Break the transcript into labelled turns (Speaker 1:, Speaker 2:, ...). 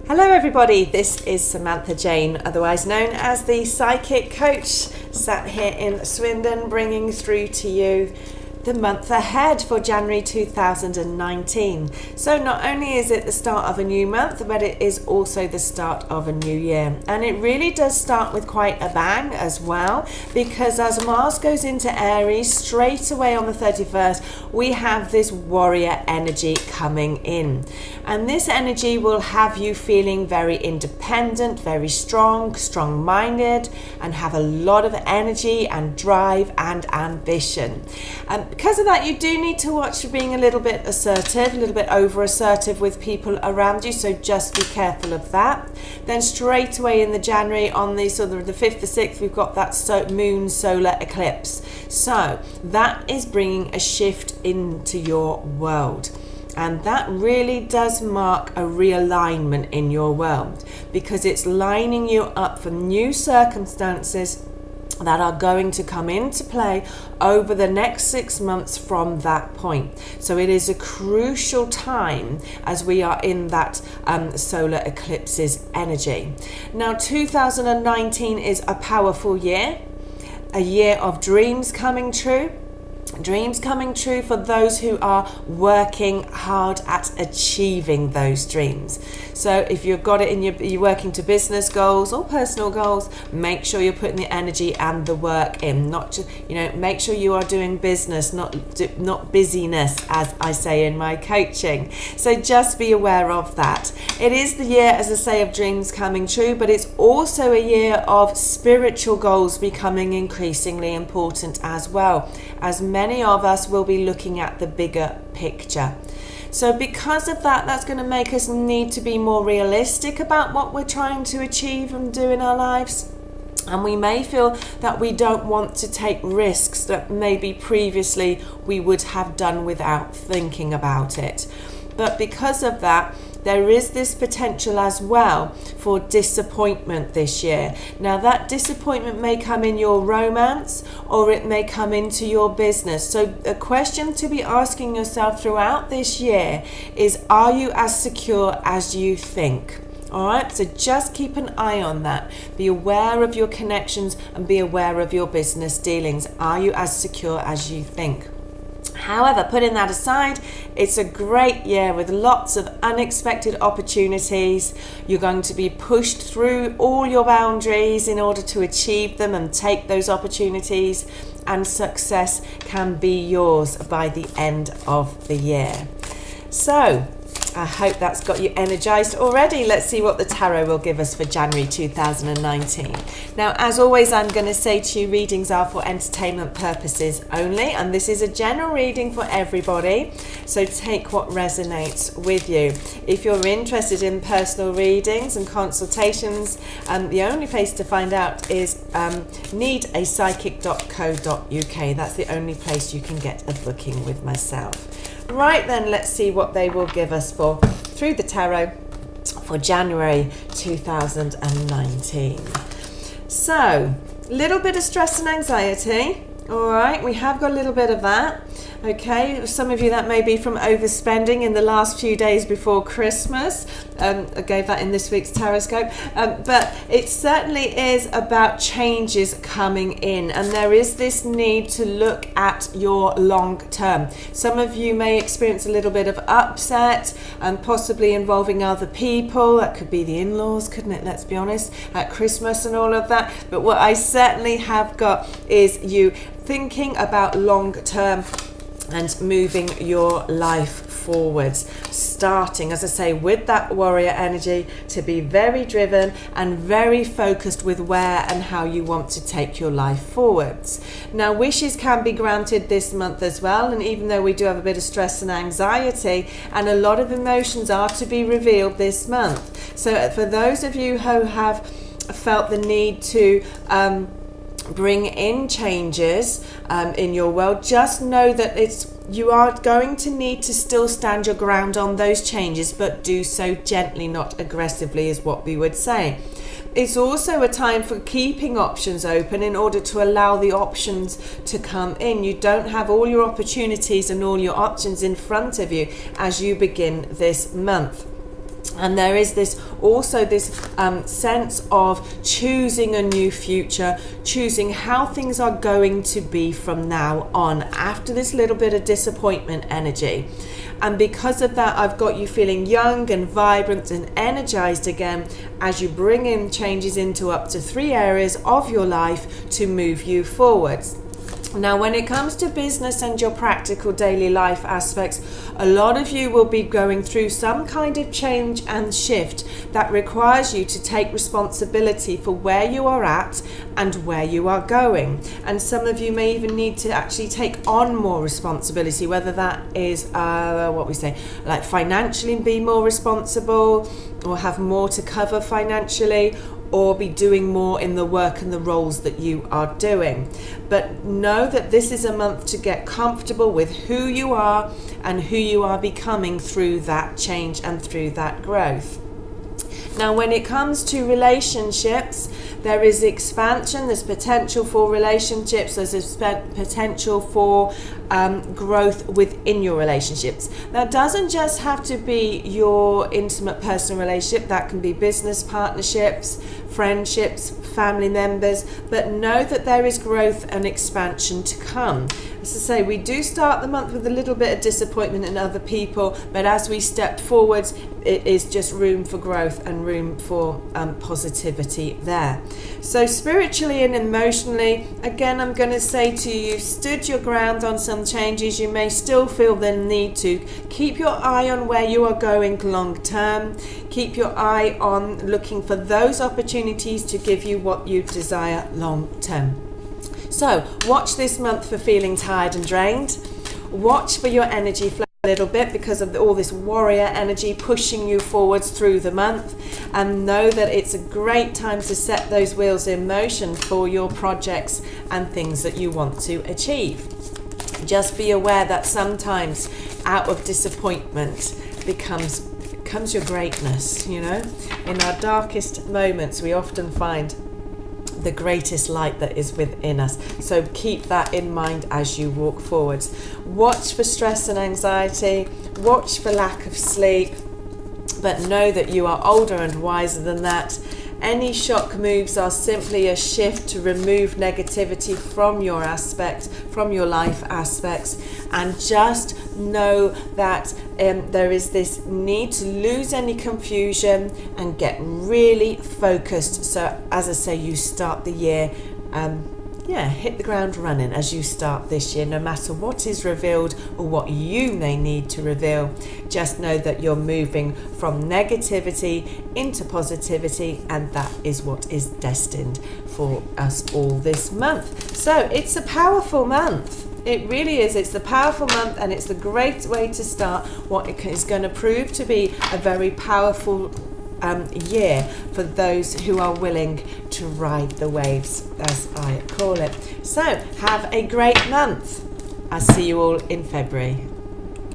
Speaker 1: Hello everybody, this is Samantha Jayne, otherwise known as the Psychic Coach, sat here in Swindon bringing through to you the month ahead for January 2019. So not only is it the start of a new month, but it is also the start of a new year. And it really does start with quite a bang as well, because as Mars goes into Aries straight away on the 31st, we have this warrior energy coming in. And this energy will have you feeling very independent, very strong-minded, and have a lot of energy and drive and ambition. Because of that, you do need to watch for being a little bit assertive, a little bit over assertive with people around you, so just be careful of that. Then straight away in the January, on the sort of the 5th, the 6th, we've got that moon solar eclipse. So that is bringing a shift into your world. And that really does mark a realignment in your world, because it's lining you up for new circumstances that are going to come into play over the next 6 months from that point. So it is a crucial time as we are in that solar eclipse's energy. Now 2019 is a powerful year, a year of dreams coming true. Dreams coming true for those who are working hard at achieving those dreams. So if you've got it in you're working to business goals or personal goals, make sure you're putting the energy and the work in. Not just, make sure you are doing business, not busyness, as I say in my coaching. So just be aware of that. It is the year, as I say, of dreams coming true, but it's also a year of spiritual goals becoming increasingly important as well, as many of us will be looking at the bigger picture. So because of that, that's going to make us need to be more realistic about what we're trying to achieve and do in our lives. And we may feel that we don't want to take risks that maybe previously we would have done without thinking about it. But because of that, there is this potential as well for disappointment this year. Now that disappointment may come in your romance, or it may come into your business. So a question to be asking yourself throughout this year is, are you as secure as you think? All right, so just keep an eye on that. Be aware of your connections and be aware of your business dealings. Are you as secure as you think? However, putting that aside, it's a great year with lots of unexpected opportunities. You're going to be pushed through all your boundaries in order to achieve them and take those opportunities, and success can be yours by the end of the year. So I hope that's got you energized already. Let's see what the tarot will give us for January 2019. Now, as always, I'm going to say to you, readings are for entertainment purposes only, and this is a general reading for everybody, so take what resonates with you. If you're interested in personal readings and consultations, the only place to find out is needapsychic.co.uk. That's the only place you can get a booking with myself. Right then, let's see what they will give us through the tarot for January 2019. So, a little bit of stress and anxiety. All right, we have got a little bit of that. Okay, some of you that may be from overspending in the last few days before Christmas. I gave that in this week's Tarotscope. But it certainly is about changes coming in, and there is this need to look at your long term. Some of you may experience a little bit of upset, and possibly involving other people. That could be the in-laws, couldn't it? Let's be honest, at Christmas and all of that. But what I certainly have got is you thinking about long term and moving your life forwards, starting, as I say, with that warrior energy, to be very driven and very focused with where and how you want to take your life forwards. Now, wishes can be granted this month as well, and even though we do have a bit of stress and anxiety, and a lot of emotions are to be revealed this month. So for those of you who have felt the need to bring in changes in your world, just know that you are going to need to still stand your ground on those changes, but do so gently, not aggressively, is what we would say. It's also a time for keeping options open in order to allow the options to come in. You don't have all your opportunities and all your options in front of you as you begin this month. And there is this sense of choosing a new future, choosing how things are going to be from now on after this little bit of disappointment energy. And because of that, I've got you feeling young and vibrant and energized again as you bring in changes into up to 3 areas of your life to move you forwards. Now, when it comes to business and your practical daily life aspects, a lot of you will be going through some kind of change and shift that requires you to take responsibility for where you are at and where you are going. And some of you may even need to actually take on more responsibility, whether that is like financially be more responsible, or have more to cover financially, or be doing more in the work and the roles that you are doing. But know that this is a month to get comfortable with who you are and who you are becoming through that change and through that growth. Now, when it comes to relationships, there is expansion, there's potential for relationships, there's potential for growth within your relationships. That doesn't just have to be your intimate personal relationship, that can be business partnerships, friendships, family members, but know that there is growth and expansion to come. As I say, we do start the month with a little bit of disappointment in other people, but as we step forwards, it is just room for growth and room for positivity there. So spiritually and emotionally, again, I'm going to say to you, you've stood your ground on some changes. You may still feel the need to keep your eye on where you are going long term. Keep your eye on looking for those opportunities to give you what you desire long term. So watch this month for feeling tired and drained. Watch for your energy flow a little bit because of all this warrior energy pushing you forwards through the month, and know that it's a great time to set those wheels in motion for your projects and things that you want to achieve. Just be aware that sometimes out of disappointment comes your greatness. You know, in our darkest moments we often find the greatest light that is within us. So keep that in mind as you walk forwards. Watch for stress and anxiety, watch for lack of sleep, but know that you are older and wiser than that. Any shock moves are simply a shift to remove negativity from your life aspects, and just know that there is this need to lose any confusion and get really focused. So as I say, you start the year hit the ground running as you start this year, no matter what is revealed or what you may need to reveal. Just know that you're moving from negativity into positivity, and that is what is destined for us all this month. So it's a powerful month. It really is. It's the powerful month, and it's the great way to start what is going to prove to be a very powerful year for those who are willing to ride the waves, as I call it. So have a great month. I'll see you all in February.